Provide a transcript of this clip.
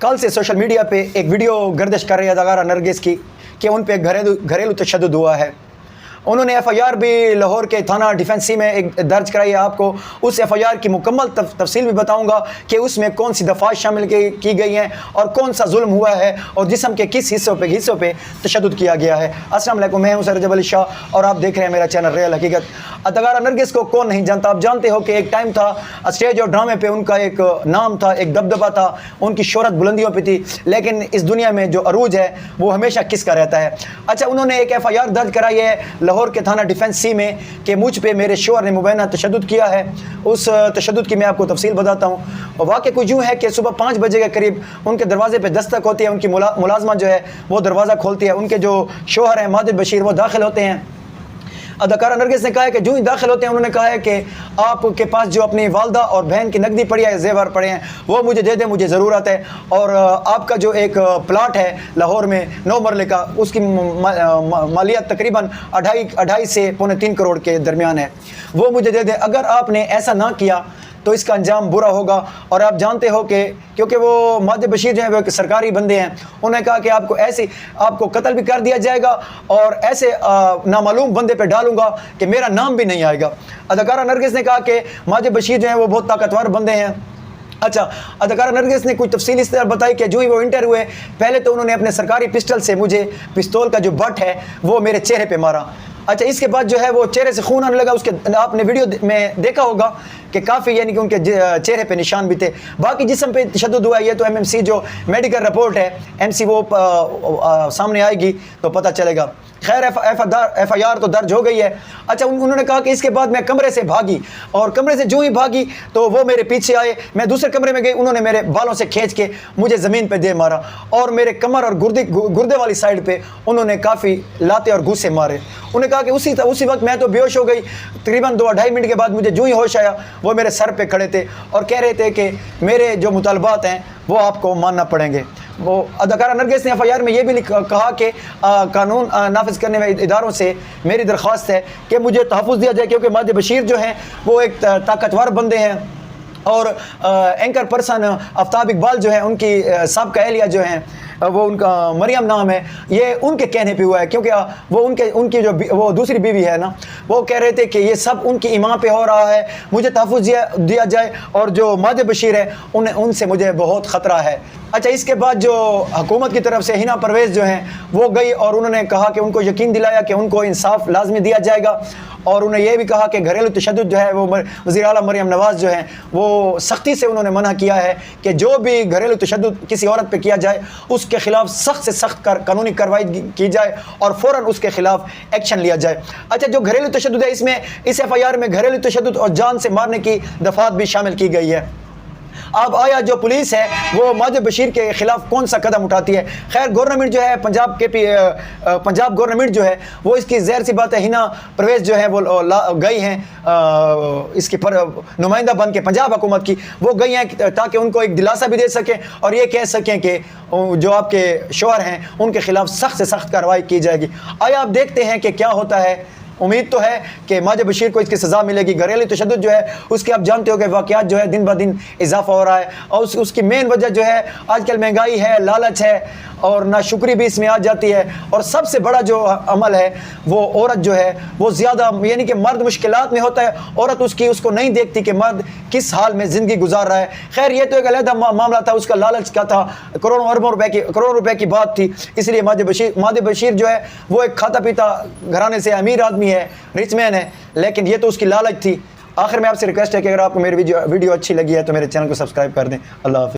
कल से social media पे एक वीडियो गर्दिश कर रही है अदाकारा नरगिस की कि उन पे घरेलू तशद्दुद हुआ है। उन्होंने एफ़आईआर भी लाहौर के थाना डिफेंस सी में एक दर्ज कराई है। आपको उस एफ़आईआर की मुकम्मल तफसील भी बताऊंगा कि उसमें कौन सी दफ़ात शामिल की गई हैं और कौन सा जुल्म हुआ है और जिस्म के किस हिस्सों पे तशद्दुद किया गया है। अस्सलाम वालेकुम, मैं हूं सर रजब अली शाह और आप देख रहे हैं मेरा चैनल रियल हकीकत। अदाकारा नरगिस को कौन नहीं जानता, आप जानते हो कि एक टाइम था स्टेज और ड्रामे पे उनका एक नाम था, एक दबदबा था, उनकी शोहरत बुलंदियों पे थी, लेकिन इस दुनिया में जो अरूज है वो हमेशा किसका रहता है। अच्छा, उन्होंने एक एफ़आईआर दर्ज कराई है लाहौर के थाना डिफेंस सी में कि मुझ पे मेरे शोहर ने मुबैना तशद्दुद किया है। उस तशद्दुद की मैं आपको तफसील बताता हूँ। और वाक़या कुछ यूँ है कि सुबह 5 बजे के करीब उनके दरवाजे पे दस्तक होती है, उनकी मुलाजमा जो है वो दरवाज़ा खोलती है। उनके जो शोहर हैं माजिद बशीर वो दाखिल होते हैं। अदाकारा नरगिस ने कहा है कि जो ही दाखिल होते हैं उन्होंने कहा है कि आपके पास जो अपनी वालदा और बहन की नकदी पड़ी है, जेवर पड़े हैं, वो मुझे दे दें, मुझे ज़रूरत है। और आपका जो एक प्लाट है लाहौर में 9 मरले का, उसकी मालियत तकरीबन 2.5 से 3.25 करोड़ के दरमियान है, वो मुझे दे दें। अगर आपने ऐसा ना किया तो इसका अंजाम बुरा होगा। और आप जानते हो कि क्योंकि वो माजिद बशीर जो है वो सरकारी बंदे हैं, उन्होंने कहा कि आपको कत्ल भी कर दिया जाएगा और ऐसे नामालूम बंदे पे डालूंगा कि मेरा नाम भी नहीं आएगा। अदाकारा नरगिस ने कहा कि माजिद बशीर जो है वो बहुत ताकतवर बंदे हैं। अच्छा, अदाकारा नरगिस ने कुछ तफसील इस तरह बताई कि जो ही वो इंटर हुए, पहले तो उन्होंने अपने सरकारी पिस्टल से मुझे पिस्तौल का जो बट है वो मेरे चेहरे पे मारा। अच्छा, इसके बाद जो है वो चेहरे से खून आने लगा। उसके आपने वीडियो में देखा होगा कि काफ़ी यानी कि उनके चेहरे पे निशान भी थे। बाकी जिस्म पे तशद्दुद हुआ, ये तो एमएमसी जो मेडिकल रिपोर्ट है एमसी वो सामने आएगी तो पता चलेगा। खैर, एफ़आईआर तो दर्ज हो गई है। अच्छा, उन्होंने कहा कि इसके बाद मैं कमरे से भागी और कमरे से जो ही भागी तो वो मेरे पीछे आए। मैं दूसरे कमरे में गई, उन्होंने मेरे बालों से खींच के मुझे ज़मीन पे दे मारा और मेरे कमर और गुर्दे वाली साइड पे उन्होंने काफ़ी लाते और घूसे मारे। उन्होंने कहा कि उसी वक्त मैं तो बेहोश हो गई। तकरीबन 2-2.5 मिनट के बाद मुझे जो ही होश आया वो मेरे सर पे खड़े थे और कह रहे थे कि मेरे जो मुतालबात हैं वो आपको मानना पड़ेंगे। वो अदाकारा नरगिस ने एफ़आईआर में ये भी कहा कि कानून नाफिज करने वाले इदारों से मेरी दरख्वास्त है कि मुझे तहफ़्फ़ुज़ दिया जाए, क्योंकि माजिद बशीर जो हैं वो एक ताकतवर बंदे हैं और एंकर पर्सन आफ्ताब इकबाल जो है उनकी साबिक़ा एहलिया जो हैं वो उनका मरियम नाम है, ये उनके कहने पे हुआ है, क्योंकि वो उनकी जो वो दूसरी बीवी है ना, वो कह रहे थे कि ये सब उनकी इमां पे हो रहा है, मुझे तहफ़्फ़ुज़ दिया जाए और जो माजिद बशीर है उनसे मुझे बहुत ख़तरा है। अच्छा, इसके बाद जो हुकूमत की तरफ से हिना परवेज़ जो हैं वो गई और उन्होंने कहा कि उनको यकीन दिलाया कि उनको इंसाफ लाजमी दिया जाएगा। और उन्होंने ये भी कहा कि घरेलू तशद्दुद जो है वो वज़ीर आला मरियम नवाज़ जो हैं वो सख्ती से उन्होंने मना किया है कि जो भी घरेलू तशद्दुद किसी औरत पे किया जाए उसके ख़िलाफ़ सख्त से सख्त कानूनी कार्रवाई की जाए और फ़ौरन उसके ख़िलाफ़ एक्शन लिया जाए। अच्छा, जो घरेलू तशद्दुद है इसमें इस एफ़आईआर में घरेलू तशद्दुद और जान से मारने की दफ़ात भी शामिल की गई है। अब आया जो पुलिस है वो माजिद बशीर के ख़िलाफ़ कौन सा कदम उठाती है। खैर, गवर्नमेंट जो है पंजाब गवर्नमेंट जो है वो इसकी ज़ाहिर सी बात है हिना परवेज़ जो है वो गई हैं इसकी नुमाइंदा बन के पंजाब हुकूमत की, वो गई हैं ताकि उनको एक दिलासा भी दे सकें और ये कह सकें कि जो आपके शोहर हैं उनके ख़िलाफ़ सख्त से सख्त कार्रवाई की जाएगी। आया आप देखते हैं कि क्या होता है। उम्मीद तो है कि माजिद बशीर को इसकी सज़ा मिलेगी। घरेलू तशद्दुद जो है उसके आप जानते हो कि वाक़यात जो है दिन ब दिन इजाफा हो रहा है और उसकी मेन वजह जो है आजकल महंगाई है, लालच है और नाशुक्री भी इसमें आ जाती है। और सबसे बड़ा जो अमल है वो औरत जो है वो ज़्यादा यानी कि मर्द मुश्किलात में होता है, औरत उसको नहीं देखती कि मर्द किस हाल में ज़िंदगी गुजार रहा है। खैर, ये तो एक अलग मामला था, उसका लालच का था, करोड़ों रुपए की बात थी, इसलिए माजिद बशीर जो है वो एक खाता पीता घराने से अमीर आदमी है, रिच मैन है, लेकिन ये तो उसकी लालच थी। आखिर में आपसे रिक्वेस्ट है कि अगर आपको मेरी वीडियो अच्छी लगी है तो मेरे चैनल को सब्सक्राइब कर दें। अल्लाह हाफ़िज़।